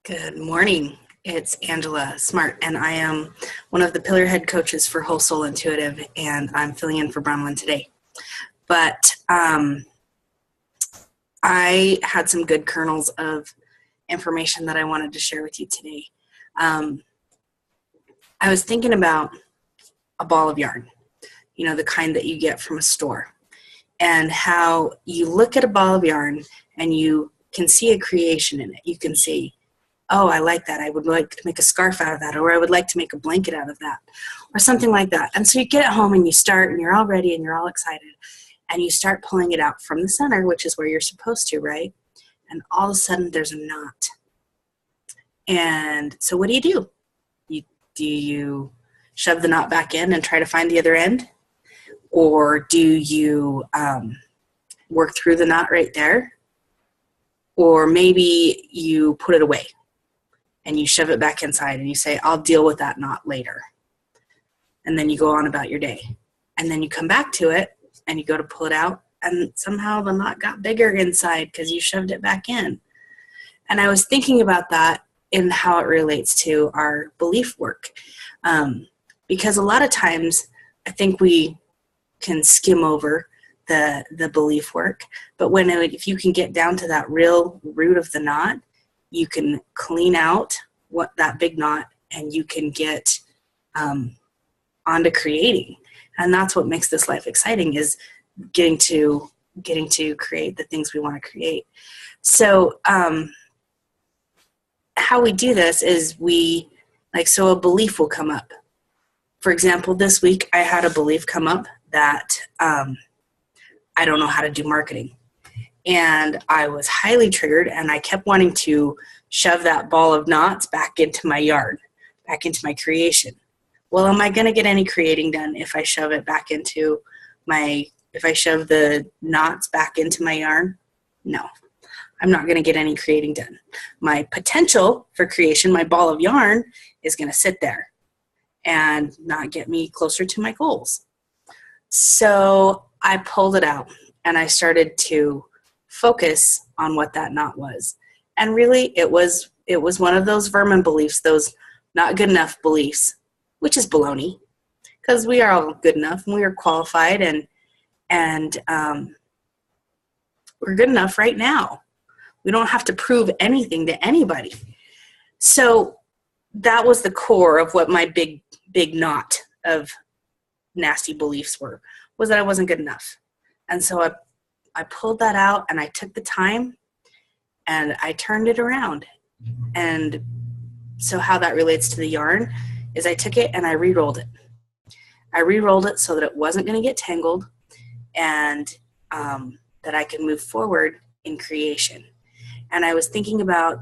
Good morning. It's Angela Smart, and I am one of the pillar head coaches for Whole Soul Intuitive, and I'm filling in for Bronwyn today. But I had some good kernels of information that I wanted to share with you today. I was thinking about a ball of yarn, the kind that you get from a store, and how you look at a ball of yarn and you can see a creation in it. You can see, oh, I like that. I would like to make a scarf out of that, or I would like to make a blanket out of that, or something like that. And so you get it home and you start, and you're all ready and you're all excited, and you start pulling it out from the center, which is where you're supposed to, right? And all of a sudden there's a knot. And so what do? Do you shove the knot back in and try to find the other end? Or do you work through the knot right there? Or maybe you put it away and you shove it back inside and you say, I'll deal with that knot later. And then you go on about your day. And then you come back to it and you go to pull it out, and somehow the knot got bigger inside because you shoved it back in. And I was thinking about that in how it relates to our belief work. Because a lot of times I think we can skim over the belief work, but if you can get down to that real root of the knot, you can clean out that big knot, and you can get onto creating. And that's what makes this life exciting, is getting to create the things we want to create. So how we do this is so a belief will come up. For example, this week I had a belief come up that I don't know how to do marketing. And I was highly triggered, and I kept wanting to shove that ball of knots back into my yard, back into my creation. Well, am I going to get any creating done if I shove the knots back into my yarn? No, I'm not going to get any creating done. My potential for creation, my ball of yarn, is going to sit there and not get me closer to my goals. So I pulled it out, and I started to focus on what that knot was. And really, it was one of those vermin beliefs, those not good enough beliefs, which is baloney, because we are all good enough and we are qualified, and we're good enough right now. We don't have to prove anything to anybody. So that was the core of what my big knot of nasty beliefs was that I wasn't good enough. And so I pulled that out, and I took the time and I turned it around. And so how that relates to the yarn is I took it and I re-rolled it. I re-rolled it so that it wasn't going to get tangled, and that I could move forward in creation. And I was thinking about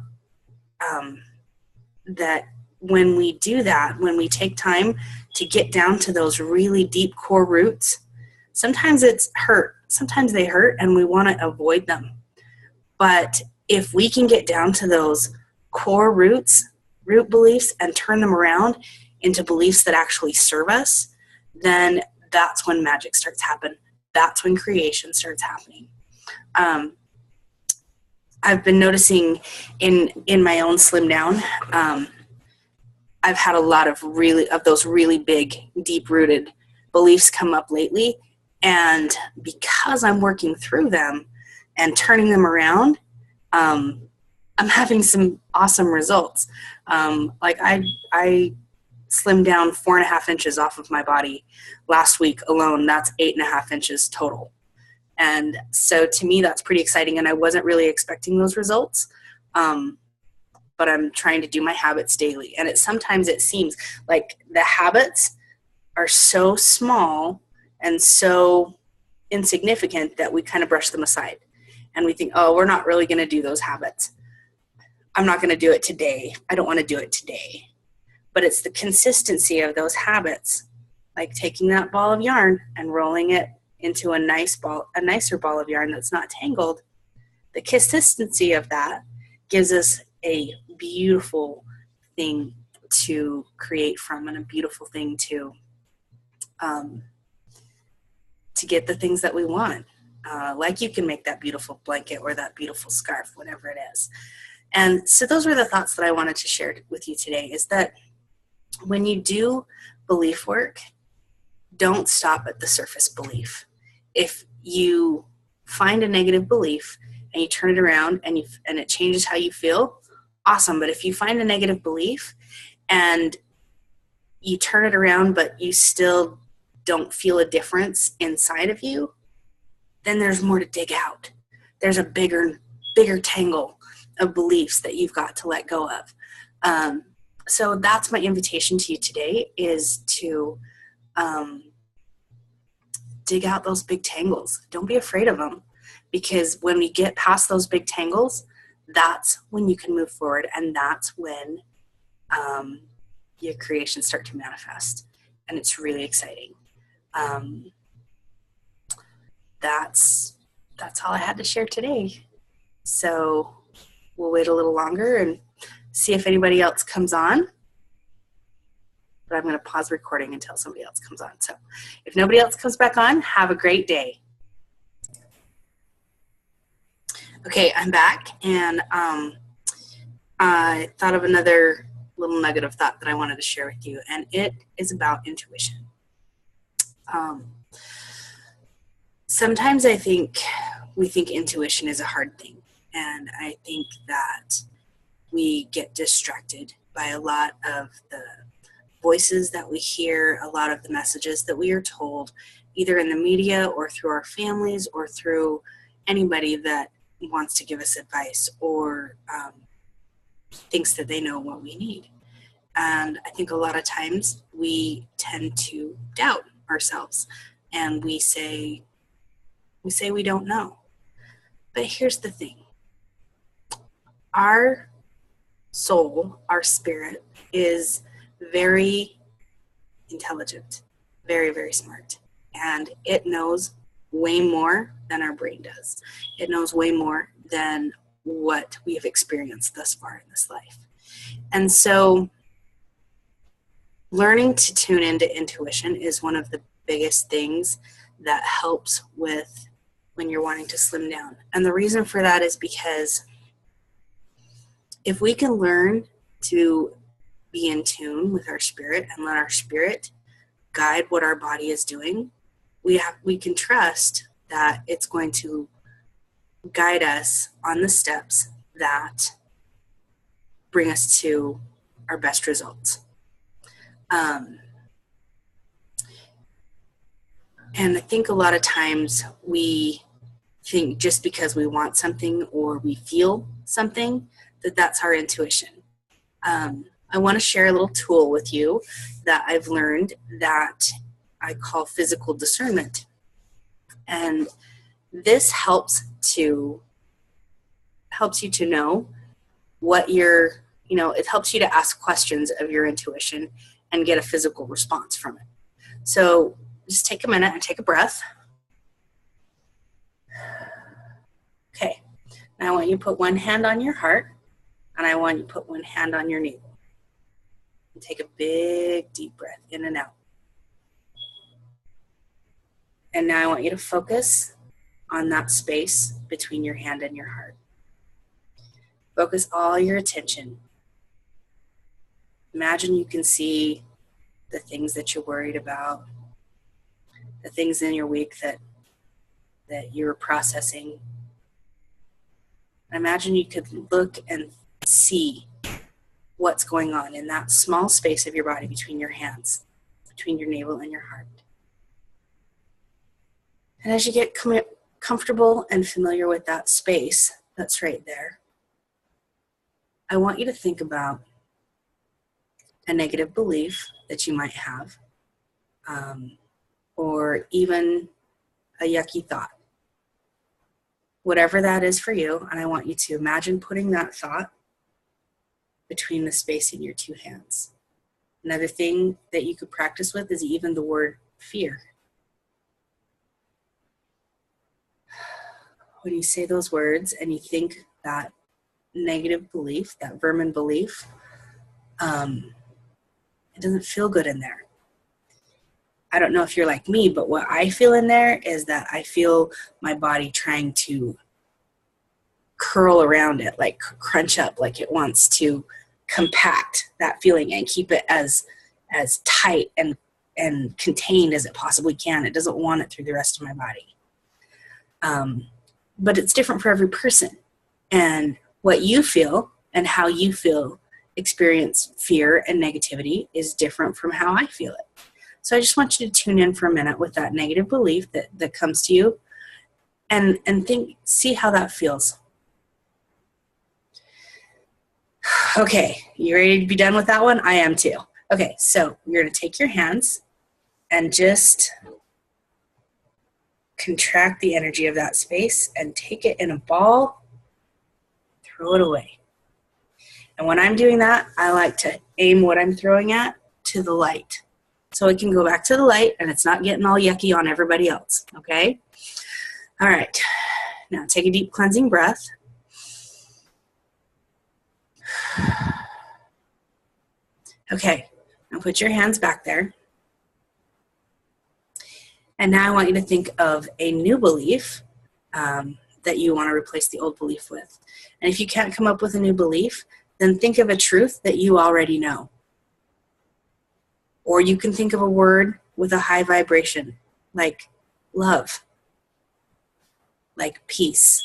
that when we do that, when we take time to get down to those really deep core roots, sometimes it's hurt. Sometimes they hurt, and we want to avoid them. But if we can get down to those core root beliefs, and turn them around into beliefs that actually serve us, then that's when magic starts happening. That's when creation starts happening. I've been noticing in my own Slimdown, I've had a lot of those really big, deep-rooted beliefs come up lately. And because I'm working through them and turning them around, I'm having some awesome results. I slimmed down 4.5 inches off of my body last week alone. That's 8.5 inches total. And so to me, that's pretty exciting. And I wasn't really expecting those results. But I'm trying to do my habits daily. And sometimes it seems like the habits are so small and so insignificant that we kind of brush them aside. And we think, oh, we're not really going to do those habits. I'm not going to do it today. I don't want to do it today. But it's the consistency of those habits, like taking that ball of yarn and rolling it into a nicer ball of yarn that's not tangled. The consistency of that gives us a beautiful thing to create from, and a beautiful thing to get the things that we want. Like you can make that beautiful blanket or that beautiful scarf, whatever it is. And so those were the thoughts that I wanted to share with you today, is that when you do belief work, don't stop at the surface belief. If you find a negative belief and you turn it around and it changes how you feel, awesome. But if you find a negative belief and you turn it around but you still don't feel a difference inside of you, then there's more to dig out. There's a bigger tangle of beliefs that you've got to let go of. So that's my invitation to you today, is to dig out those big tangles. Don't be afraid of them, because when we get past those big tangles, that's when you can move forward, and that's when your creations start to manifest, and it's really exciting. That's all I had to share today. So we'll wait a little longer and see if anybody else comes on. But I'm going to pause recording until somebody else comes on. So if nobody else comes back on, have a great day. Okay, I'm back, and I thought of another little nugget of thought that I wanted to share with you, and it is about intuition. Sometimes I think we think intuition is a hard thing, and I think that we get distracted by a lot of the voices that we hear, a lot of the messages that we are told, either in the media or through our families or through anybody that wants to give us advice or thinks that they know what we need. And I think a lot of times we tend to doubt ourselves, and we say we don't know. But here's the thing. Our soul, our spirit, is very intelligent, very, very smart. And it knows way more than our brain does. It knows way more than what we have experienced thus far in this life. And so learning to tune into intuition is one of the biggest things that helps with when you're wanting to slim down. And the reason for that is because if we can learn to be in tune with our spirit and let our spirit guide what our body is doing, we can trust that it's going to guide us on the steps that bring us to our best results. And I think a lot of times we think just because we want something or we feel something, that's our intuition. I want to share a little tool with you that I've learned that I call physical discernment. And this helps you to know what it helps you to ask questions of your intuition and get a physical response from it. So just take a minute and take a breath. Okay, now I want you to put one hand on your heart, and I want you to put one hand on your navel. And take a big, deep breath in and out. And now I want you to focus on that space between your hand and your heart. Focus all your attention. Imagine you can see the things that you're worried about, the things in your week that you're processing. Imagine you could look and see what's going on in that small space of your body between your hands, between your navel and your heart. And as you get comfortable and familiar with that space that's right there, I want you to think about a negative belief that you might have, or even a yucky thought. Whatever that is for you, and I want you to imagine putting that thought between the space in your two hands. Another thing that you could practice with is even the word fear. When you say those words and you think that negative belief, that vermin belief, it doesn't feel good in there. I don't know if you're like me, but what I feel in there is that I feel my body trying to curl around it, like crunch up, like it wants to compact that feeling and keep it as tight and contained as it possibly can. It doesn't want it through the rest of my body. But it's different for every person. And what you feel and how you feel experience fear and negativity is different from how I feel it. So I just want you to tune in for a minute with that negative belief that comes to you and see how that feels. Okay, you ready to be done with that one? I am too. Okay, so you're going to take your hands and just contract the energy of that space and take it in a ball, throw it away. And when I'm doing that, I like to aim what I'm throwing at to the light. So it can go back to the light and it's not getting all yucky on everybody else, okay? All right, now take a deep cleansing breath. Okay, now put your hands back there. And now I want you to think of a new belief that you want to replace the old belief with. And if you can't come up with a new belief, then think of a truth that you already know. Or you can think of a word with a high vibration, like love, like peace.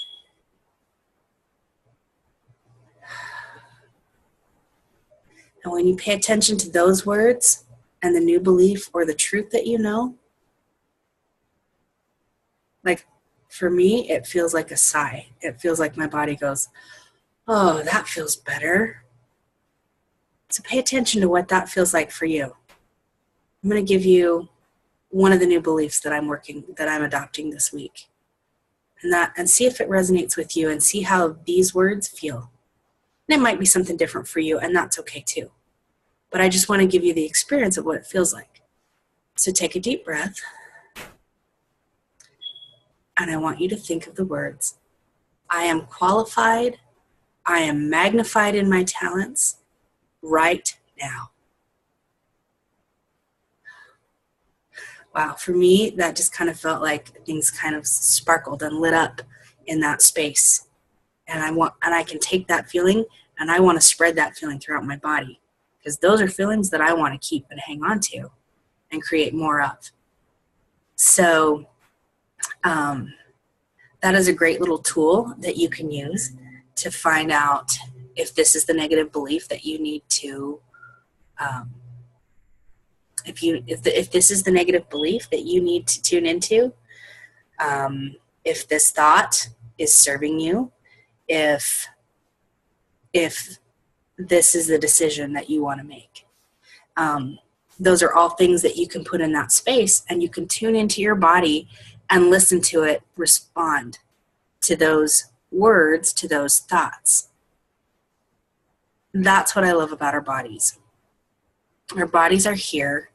And when you pay attention to those words and the new belief or the truth that you know, like for me, it feels like a sigh. It feels like my body goes, oh, that feels better. So pay attention to what that feels like for you. I'm going to give you one of the new beliefs that I'm adopting this week. And see if it resonates with you and see how these words feel. And it might be something different for you, and that's okay too. But I just want to give you the experience of what it feels like. So take a deep breath. And I want you to think of the words, I am qualified, I am magnified in my talents right now. Wow, for me, that just kind of felt like things kind of sparkled and lit up in that space. And I can take that feeling and I want to spread that feeling throughout my body, because those are feelings that I want to keep and hang on to and create more of. So that is a great little tool that you can use to find out if this is the negative belief that you need to, if this is the negative belief that you need to tune into, if this thought is serving you, if this is the decision that you want to make. Those are all things that you can put in that space, and you can tune into your body and listen to it respond to those words, to those thoughts. That's what I love about our bodies. Our bodies are here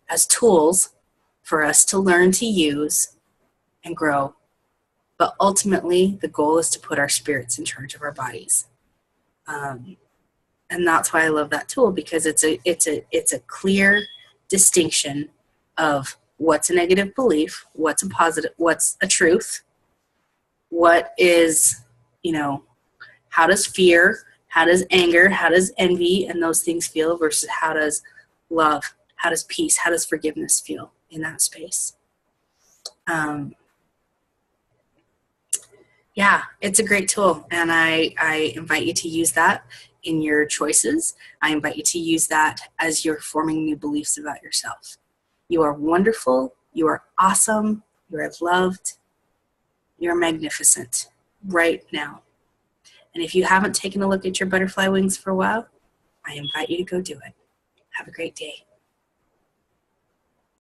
as tools for us to learn to use and grow. But ultimately, the goal is to put our spirits in charge of our bodies. And that's why I love that tool, because it's a clear distinction of what's a negative belief, what's a positive, what's a truth, what is, how does fear, how does anger, how does envy and those things feel versus how does love, how does peace, how does forgiveness feel in that space. Yeah, it's a great tool, and I invite you to use that in your choices. I invite you to use that as you're forming new beliefs about yourself. You are wonderful, you are awesome, you are loved, you're magnificent right now. And if you haven't taken a look at your butterfly wings for a while, I invite you to go do it. Have a great day.